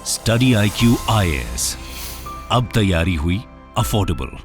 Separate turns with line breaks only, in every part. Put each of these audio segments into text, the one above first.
Study IQ IAS, अब तैयारी हुई अफोर्डेबल।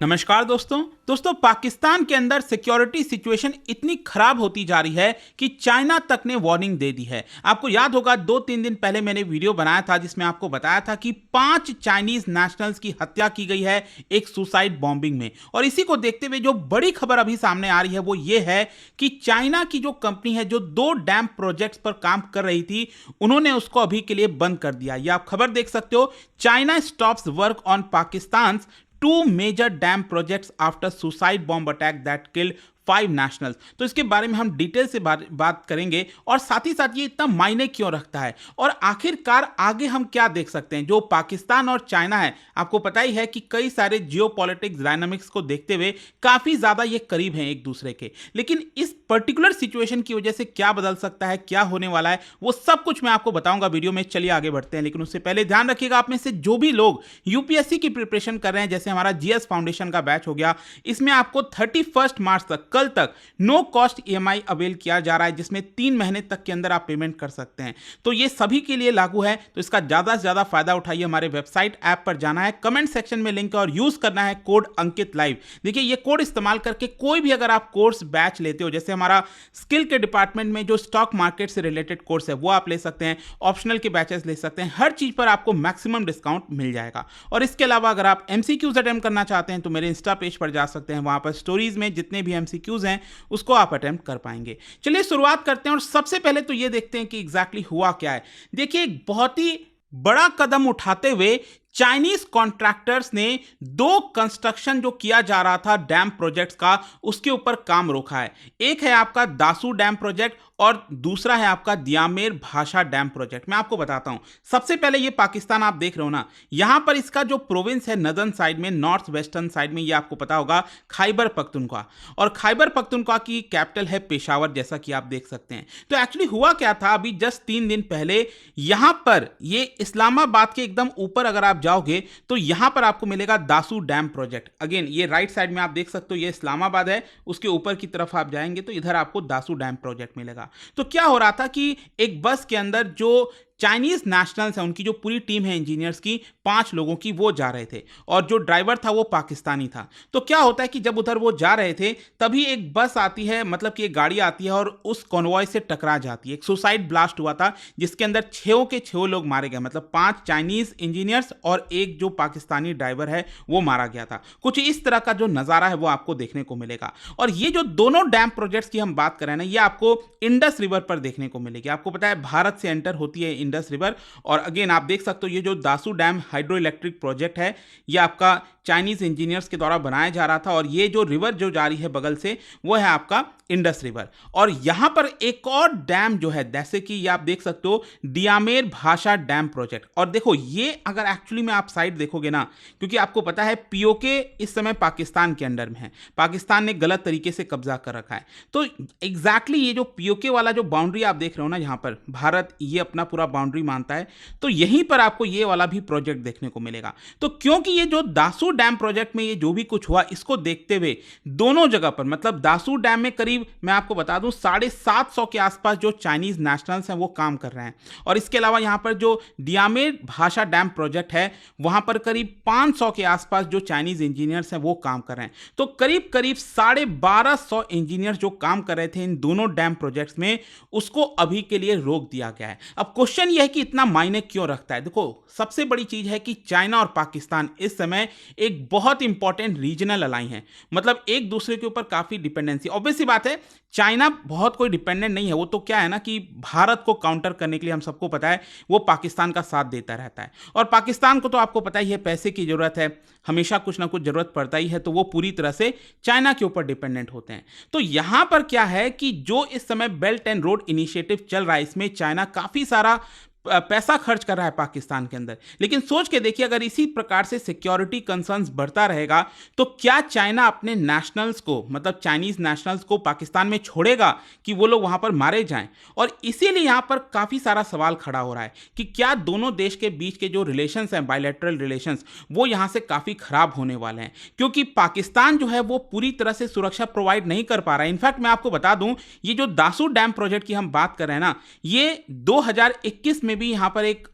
नमस्कार दोस्तों पाकिस्तान के अंदर सिक्योरिटी सिचुएशन इतनी खराब होती जा रही है कि चाइना तक ने वार्निंग दे दी है। आपको याद होगा 2-3 दिन पहले मैंने वीडियो बनाया था जिसमें आपको बताया था कि 5 चाइनीज नेशनल्स की हत्या की गई है एक सुसाइड बॉम्बिंग में। और इसी को देखते हुए जो बड़ी खबर अभी सामने आ रही है वो ये है कि चाइना की जो कंपनी है जो 2 डैम प्रोजेक्ट्स पर काम कर रही थी, उन्होंने उसको अभी के लिए बंद कर दिया। ये आप खबर देख सकते हो, China stops work on Pakistan 2 major dam projects after suicide bomb attack that killed 5 nationals. तो इसके बारे में हम डिटेल से बात करेंगे और साथ ही साथ ये इतना मायने क्यों रखता है और आखिरकार आगे हम क्या देख सकते हैं। जो पाकिस्तान और चाइना है, आपको पता ही है कि कई सारे जियोपॉलिटिक्स डायनामिक्स को देखते हुए काफ़ी ज़्यादा ये करीब हैं एक दूसरे के, लेकिन इस पर्टिकुलर सिचुएशन की वजह से क्या बदल सकता है, क्या होने वाला है, वो सब कुछ मैं आपको बताऊंगा वीडियो में। चलिए आगे बढ़ते हैं, लेकिन उससे पहले ध्यान रखिएगा आप में से जो भी लोग यूपीएससी की प्रिपरेशन कर रहे हैं, जैसे हमारा जीएस फाउंडेशन का बैच हो गया, इसमें आपको 31 मार्च तक, कल तक नो कॉस्ट EMI अवेल किया जा रहा है जिसमें 3 महीने तक के अंदर आप पेमेंट कर सकते हैं। तो ये सभी के लिए लागू है, तो इसका ज्यादा से ज्यादा फायदा उठाइए। हमारे वेबसाइट ऐप पर जाना है, कमेंट सेक्शन में लिंक है और यूज करना है कोड अंकित लाइव। देखिए ये कोड इस्तेमाल करके कोई भी अगर आप कोर्स बैच लेते हो, जैसे हमारा स्किल के डिपार्टमेंट में जो स्टॉक मार्केट से रिलेटेड कोर्स है वो आप ले सकते हैं, ऑप्शनल के बैचेस ले सकते हैं, हर चीज पर आपको मैक्सिमम डिस्काउंट मिल जाएगा। और इसके अलावा अगर आप MCQs अटेम्प्ट करना चाहते हैं तो मेरे इंस्टा पेज पर जा सकते हैं, वहां पर स्टोरीज में जितने भी MCQs हैं उसको आप अटेम्प्ट कर पाएंगे। चलिए शुरुआत करते हैं और सबसे पहले तो ये देखते हैं कि एग्जैक्टली हुआ क्या है। देखिए एक बहुत ही बड़ा कदम उठाते हुए चाइनीज कॉन्ट्रैक्टर्स ने 2 कंस्ट्रक्शन जो किया जा रहा था डैम प्रोजेक्ट्स का, उसके ऊपर काम रोका है। एक है आपका दासू डैम प्रोजेक्ट और दूसरा है आपका दियामेर भाषा डैम प्रोजेक्ट। मैं आपको बताता हूं। सबसे पहले ये पाकिस्तान आप देख रहे हो ना, यहां पर इसका जो प्रोविंस है नदर्न साइड में, नॉर्थ वेस्टर्न साइड में, ये आपको पता होगा खैबर पख्तूनख्वा, और खैबर पख्तूनख्वा की कैपिटल है पेशावर, जैसा कि आप देख सकते हैं। तो एक्चुअली हुआ क्या था, अभी जस्ट 3 दिन पहले यहां पर ये इस्लामाबाद के एकदम ऊपर अगर आप जाओगे तो यहां पर आपको मिलेगा दासू डैम प्रोजेक्ट। अगेन ये राइट साइड में आप देख सकते हो, ये इस्लामाबाद है, उसके ऊपर की तरफ आप जाएंगे तो इधर आपको दासू डैम प्रोजेक्ट मिलेगा। तो क्या हो रहा था कि एक बस के अंदर जो चाइनीज नेशनल्स हैं, उनकी जो पूरी टीम है इंजीनियर्स की, 5 लोगों की, वो जा रहे थे और जो ड्राइवर था वो पाकिस्तानी था। तो क्या होता है कि जब उधर वो जा रहे थे तभी एक बस आती है, मतलब कि एक गाड़ी आती है और उस कॉन्वॉय से टकरा जाती है। एक सुसाइड ब्लास्ट हुआ था जिसके अंदर 6 के 6 लोग मारे गए, मतलब 5 चाइनीज इंजीनियर्स और एक जो पाकिस्तानी ड्राइवर है वो मारा गया था। कुछ इस तरह का जो नज़ारा है वो आपको देखने को मिलेगा। और ये जो दोनों डैम प्रोजेक्ट्स की हम बात कर रहे हैं ना, ये आपको इंडस रिवर पर देखने को मिलेगी। आपको पता है भारत से एंटर होती है इंडस रिवर। और अगेन आप देख सकते हो ये जो Dasu dam hydro electric project है, ये आपका चाइनीज इंजीनियर्स के द्वारा बनाया जा रहा था। और ये जो रिवर जो जा रही है बगल से, वो है आपका इंडस रिवर। और यहां पर एक और डैम जो है, जैसे कि ये आप देख सकते हो दियामेर भाषा डैम प्रोजेक्ट। और देखो ये अगर एक्चुअली में आप साइड देखोगे ना, क्योंकि आपको पता है POK इस समय पाकिस्तान के अंडर में है, पाकिस्तान ने गलत तरीके से कब्जा कर रखा है। तो एग्जैक्टली ये जो POK वाला जो बाउंड्री आप देख रहे हो ना, जहां पर भारत ये अपना पूरा बाउंड्री मानता है, तो यहीं पर आपको ये वाला भी प्रोजेक्ट देखने को मिलेगा। तो क्योंकि ये जो दासू डैम प्रोजेक्ट में ये जो भी कुछ हुआ, इसको देखते हुए दोनों जगह पर, मतलब दासू डैम में करीब मैं आपको बता दूं 750 के आसपास जो चाइनीज नेशनल्स हैं वो काम कर रहे हैं। और इसके अलावा यहां पर जो दियामेर भाषा डैम प्रोजेक्ट है, वहां पर करीब 500 के आसपास जो चाइनीज इंजीनियर्स हैं वो काम कर रहे हैं। तो करीब करीब 1250 इंजीनियर्स जो काम कर रहे थे इन दोनों डैम प्रोजेक्ट्स में, उसको अभी के लिए रोक दिया गया है। अब क्वेश्चन यह है कि इतना मायने क्यों रखता है। देखो सबसे बड़ी चीज है कि चाइना और पाकिस्तान इस समय एक बहुत इंपॉर्टेंट रीजनल अलाई है, मतलब एक दूसरे के ऊपर काफी डिपेंडेंसी। ऑब्वियस सी बात है चाइना बहुत कोई डिपेंडेंट नहीं है, वो तो क्या है ना कि भारत को काउंटर करने के लिए हम सबको पता है वो पाकिस्तान का साथ देता रहता है। और पाकिस्तान को तो आपको पता ही है पैसे की जरूरत है, हमेशा कुछ ना कुछ जरूरत पड़ता ही है, तो वो पूरी तरह से चाइना के ऊपर डिपेंडेंट होते हैं। तो यहां पर क्या है कि जो इस समय बेल्ट एंड रोड इनिशिएटिव चल रहा है, इसमें चाइना काफी सारा पैसा खर्च कर रहा है पाकिस्तान के अंदर। लेकिन सोच के देखिए, अगर इसी प्रकार से सिक्योरिटी कंसर्न्स बढ़ता रहेगा तो क्या चाइना अपने नेशनल्स को, मतलब चाइनीज नेशनल्स को पाकिस्तान में छोड़ेगा कि वो लोग वहां पर मारे जाएं? और इसीलिए यहां पर काफी सारा सवाल खड़ा हो रहा है कि क्या दोनों देश के बीच के जो रिलेशंस हैं, बायलैटरल रिलेशंस, वो यहां से काफी खराब होने वाले हैं, क्योंकि पाकिस्तान जो है वो पूरी तरह से सुरक्षा प्रोवाइड नहीं कर पा रहा है। इनफैक्ट मैं आपको बता दूं, ये जो दासू डैम प्रोजेक्ट की हम बात कर रहे हैं ना, ये 2021 में भी यहाँ पर एक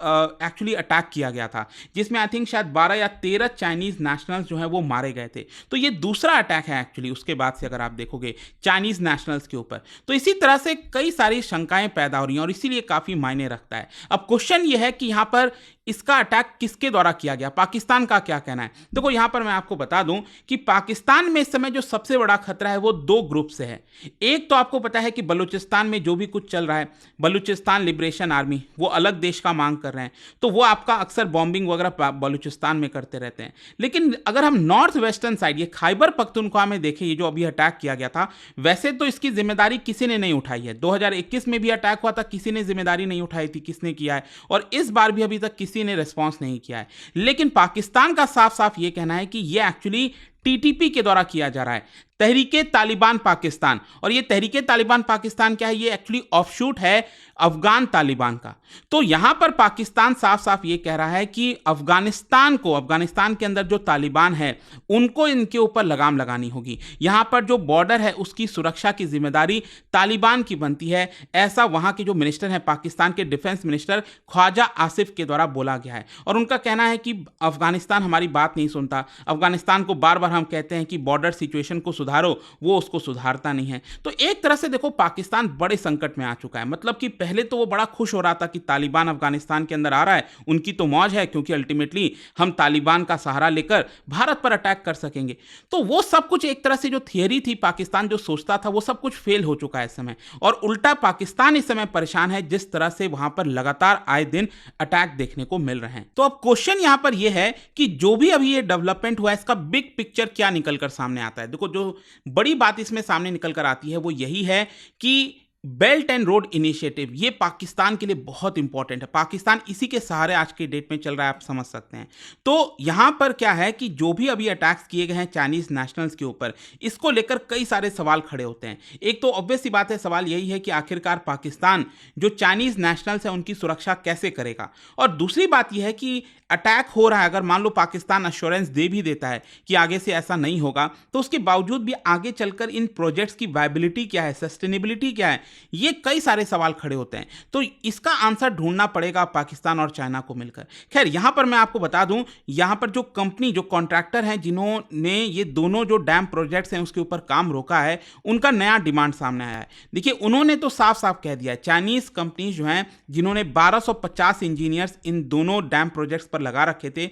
एक्चुअली अटैक किया गया था, जिसमें आई थिंक शायद 12 या 13 चाइनीज नेशनल्स जो हैं वो मारे गए थे। तो ये दूसरा अटैक है एक्चुअली उसके बाद से, अगर आप देखोगे चाइनीज नेशनल्स के ऊपर। तो इसी तरह से कई सारी शंकाएं पैदा हो रही हैं और इसीलिए काफी मायने रखता है। अब क्वेश्चन ये है कि यहाँ पर इसका अटैक किसके द्वारा किया गया, पाकिस्तान का क्या कहना है। देखो यहाँ पर मैं आपको बता दूं कि पाकिस्तान में इस समय जो सबसे बड़ा खतरा है वो दो ग्रुप से है। एक तो आपको पता है कि बलूचिस्तान में जो भी कुछ चल रहा है, बलूचिस्तान लिबरेशन आर्मी, वो अलग देश का मांग कर रहे हैं, तो वो आपका अक्सर बॉम्बिंग वगैरह बलूचिस्तान में करते रहते हैं। लेकिन अगर हम नॉर्थ वेस्टर्न साइड, ये खैबर पख्तूनख्वा में देखें, ये जो अभी अटैक किया गया था, वैसे तो इसकी जिम्मेदारी किसी ने नहीं उठाई है। 2021 में भी अटैक हुआ था, किसी ने जिम्मेदारी नहीं उठाई थी किसने किया है, और इस बार भी अभी तक किसी ने रिस्पांस नहीं किया है। लेकिन पाकिस्तान का साफ साफ यह कहना है कि यह एक्चुअली टीटीपी के द्वारा किया जा रहा है, तहरीके तालिबान पाकिस्तान। और ये तहरीके तालिबान पाकिस्तान क्या है, ये एक्चुअली ऑफशूट है अफगान तालिबान का। तो यहां पर पाकिस्तान साफ साफ ये कह रहा है कि अफगानिस्तान को, अफगानिस्तान के अंदर जो तालिबान है उनको इनके ऊपर लगाम लगानी होगी। यहां पर जो बॉर्डर है उसकी सुरक्षा की जिम्मेदारी तालिबान की बनती है, ऐसा वहां के जो मिनिस्टर हैं, पाकिस्तान के डिफेंस मिनिस्टर ख्वाजा आसिफ के द्वारा बोला गया है। और उनका कहना है कि अफगानिस्तान हमारी बात नहीं सुनता, अफगानिस्तान को बार बार हम कहते हैं कि बॉर्डर सिचुएशन को सुधारो, वो उसको सुधारता नहीं है। तो एक तरह से देखो पाकिस्तान बड़े संकट में आ चुका है। मतलब कि पहले तो वो बड़ा खुश हो रहा था कि तालिबान अफगानिस्तान के अंदर आ रहा है, उनकी तो मौज है क्योंकि अल्टीमेटली हम तालिबान का सहारा लेकर भारत पर अटैक कर सकेंगे। तो वो सब कुछ एक तरह से जो थियरी थी, पाकिस्तान जो सोचता था, वो सब कुछ फेल हो चुका है इस समय। और उल्टा पाकिस्तान इस समय परेशान है जिस तरह से वहां पर लगातार आए दिन अटैक देखने को मिल रहे हैं। तो अब क्वेश्चन यहां पर यह है कि जो भी अभी ये डेवलपमेंट हुआ है, इसका बिग पिक्चर क्या निकलकर सामने आता है। देखो जो बड़ी बात इसमें सामने निकलकर आती है वो यही है कि बेल्ट एंड रोड इनिशिएटिव ये पाकिस्तान के लिए बहुत इंपॉर्टेंट है। पाकिस्तान इसी के सहारे आज के डेट में चल रहा है, आप समझ सकते हैं। तो यहां पर क्या है कि जो भी अभी अटैक्स किए गए हैं चाइनीज नेशनल्स के ऊपर, इसको लेकर कई सारे सवाल खड़े होते हैं। एक तो ऑब्वियस सी बात है, सवाल यही है कि आखिरकार पाकिस्तान जो चाइनीज नेशनल्स हैं उनकी सुरक्षा कैसे करेगा। और दूसरी बात यह है कि अटैक हो रहा है, अगर मान लो पाकिस्तान अश्योरेंस दे भी देता है कि आगे से ऐसा नहीं होगा, तो उसके बावजूद भी आगे चलकर इन प्रोजेक्ट्स की वायबिलिटी क्या है, सस्टेनेबिलिटी क्या है, ये कई सारे सवाल खड़े होते हैं। तो इसका आंसर ढूंढना पड़ेगा पाकिस्तान और चाइना को मिलकर। खैर यहां पर मैं आपको बता दूं, यहां पर जो कंपनी, जो कॉन्ट्रैक्टर हैं जिन्होंने ये दोनों जो डैम प्रोजेक्ट्स हैं उसके ऊपर काम रोका है, उनका नया डिमांड सामने आया है। देखिए उन्होंने तो साफ साफ कह दिया, चाइनीज कंपनीज जो हैं जिन्होंने 1250 इंजीनियर्स इन दोनों डैम प्रोजेक्ट्स पर लगा रखे थे,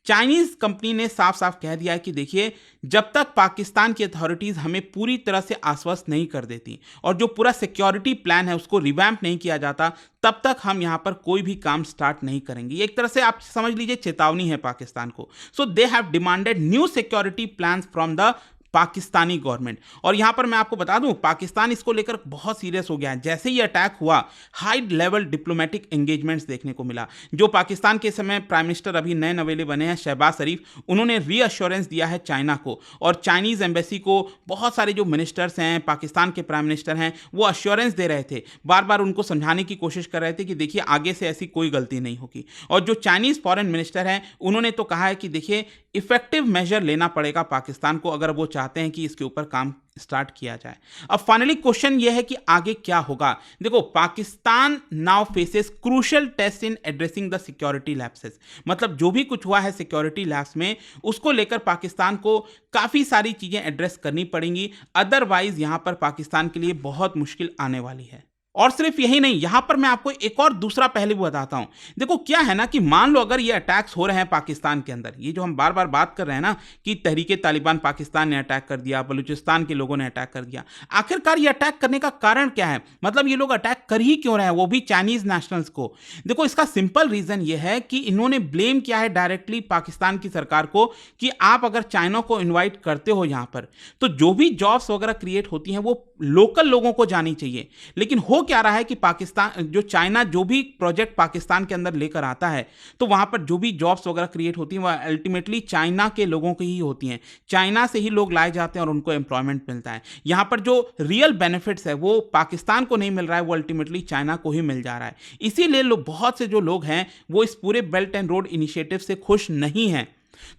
चाइनीज कंपनी ने साफ साफ कह दिया है कि देखिए जब तक पाकिस्तान की अथॉरिटीज हमें पूरी तरह से आश्वस्त नहीं कर देती और जो पूरा सिक्योरिटी प्लान है उसको रिवैम्प नहीं किया जाता, तब तक हम यहां पर कोई भी काम स्टार्ट नहीं करेंगे। एक तरह से आप समझ लीजिए चेतावनी है पाकिस्तान को। So they have demanded new security plans from the Pakistani government. और यहां पर मैं आपको बता दूं, पाकिस्तान इसको लेकर बहुत सीरियस हो गया है। जैसे ही अटैक हुआ, हाई लेवल डिप्लोमेटिक एंगेजमेंट्स देखने को मिला। जो पाकिस्तान के समय प्राइम मिनिस्टर अभी नए नवेले बने हैं, शहबाज शरीफ, उन्होंने रीअश्योरेंस दिया है चाइना को, और चाइनीज एम्बेसी को बहुत सारे जो मिनिस्टर्स हैं, पाकिस्तान के प्राइम मिनिस्टर हैं, वो अश्योरेंस दे रहे थे, बार बार उनको समझाने की कोशिश कर रहे थे कि देखिए आगे से ऐसी कोई गलती नहीं होगी। और जो चाइनीज फॉरेन मिनिस्टर हैं, उन्होंने तो कहा है कि देखिए इफेक्टिव मेजर लेना पड़ेगा पाकिस्तान को अगर वो चाहते हैं कि इसके ऊपर काम स्टार्ट किया जाए। अब फाइनली क्वेश्चन यह है कि आगे क्या होगा। देखो Pakistan now faces crucial test in addressing the security lapses. मतलब जो भी कुछ हुआ है सिक्योरिटी लैप्स में, उसको लेकर पाकिस्तान को काफी सारी चीजें एड्रेस करनी पड़ेंगी, अदरवाइज यहां पर पाकिस्तान के लिए बहुत मुश्किल आने वाली है। और सिर्फ यही नहीं, यहां पर मैं आपको एक और दूसरा पहलू बताता हूं। देखो क्या है ना कि मान लो अगर ये अटैक्स हो रहे हैं पाकिस्तान के अंदर, ये जो हम बार बार बात कर रहे हैं ना कि तहरीके तालिबान पाकिस्तान ने अटैक कर दिया, बलूचिस्तान के लोगों ने अटैक कर दिया, आखिरकार ये अटैक करने का कारण क्या है? मतलब ये लोग अटैक कर ही क्यों रहे हैं, वो भी चाइनीज नेशनल्स को? देखो इसका सिंपल रीजन ये है कि इन्होंने ब्लेम किया है डायरेक्टली पाकिस्तान की सरकार को कि आप अगर चाइना को इन्वाइट करते हो यहां पर, तो जो भी जॉब्स वगैरह क्रिएट होती हैं वो लोकल लोगों को जानी चाहिए। लेकिन हो क्या रहा है कि पाकिस्तान, जो चाइना जो भी प्रोजेक्ट पाकिस्तान के अंदर लेकर आता है, तो वहां पर जो भी जॉब्स वगैरह क्रिएट होती हैं वह अल्टीमेटली चाइना के लोगों की ही होती हैं। चाइना से ही लोग लाए जाते हैं और उनको एम्प्लॉयमेंट मिलता है। यहां पर जो रियल बेनिफिट्स है वो पाकिस्तान को नहीं मिल रहा है, वो अल्टीमेटली चाइना को ही मिल जा रहा है। इसीलिए लोग, बहुत से जो लोग हैं वो इस पूरे बेल्ट एंड रोड इनिशिएटिव से खुश नहीं हैं।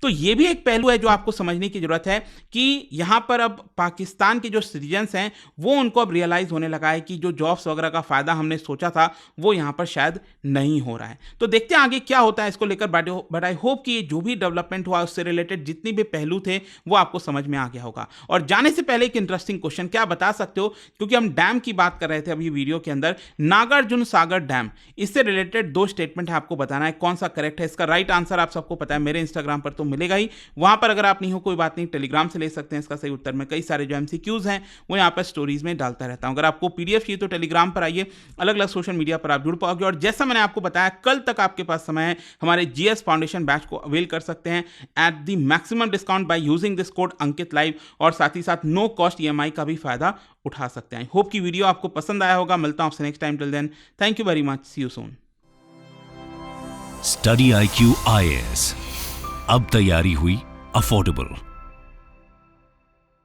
तो ये भी एक पहलू है जो आपको समझने की जरूरत है कि यहाँ पर अब पाकिस्तान के जो सिटीजन्स हैं वो उनको अब रियलाइज होने लगा है कि जो जॉब्स वगैरह का फायदा हमने सोचा था वो यहाँ पर शायद नहीं हो रहा है। तो देखते हैं आगे क्या होता है इसको लेकर, बट आई होप कि जो भी डेवलपमेंट हुआ उससे रिलेटेड जितने भी पहलू थे वो आपको समझ में आ गया होगा। और जाने से पहले एक इंटरेस्टिंग क्वेश्चन, क्या बता सकते हो, क्योंकि हम डैम की बात कर रहे थे अभी वीडियो के अंदर, नागार्जुन सागर डैम, इससे रिलेटेड 2 स्टेटमेंट है, आपको बताना है कौन सा करेक्ट है। इसका राइट आंसर आप सबको पता है, मेरे इंस्टाग्राम पर तो मिलेगा ही, वहां पर अगर आप नहीं हो कोई बात नहीं, टेलीग्राम से ले सकते हैं इसका सही उत्तर। मैं कई सारे जो एमसीक्यूज हैं वो यहाँ पर स्टोरीज में डालता रहता हूं। अगर आपको पीडीएफ चाहिए तो टेलीग्राम पर आइए, अलग अलग सोशल मीडिया पर आप जुड़ पाओगे। और जैसा मैंने आपको बताया, कल तक आपके पास समय है हमारे जीएस फाउंडेशन बैच को अवेल कर सकते हैं at the maximum discount by using this code Ankit live, और साथ ही साथ नो कॉस्ट ईएमआई का भी फायदा उठा सकते हैं। होप की वीडियो आपको पसंद आया होगा। मिलता हूं आपसे next time, till then thank you very much, see you soon.
Study IQ IAS, अब तैयारी हुई अफोर्डेबल।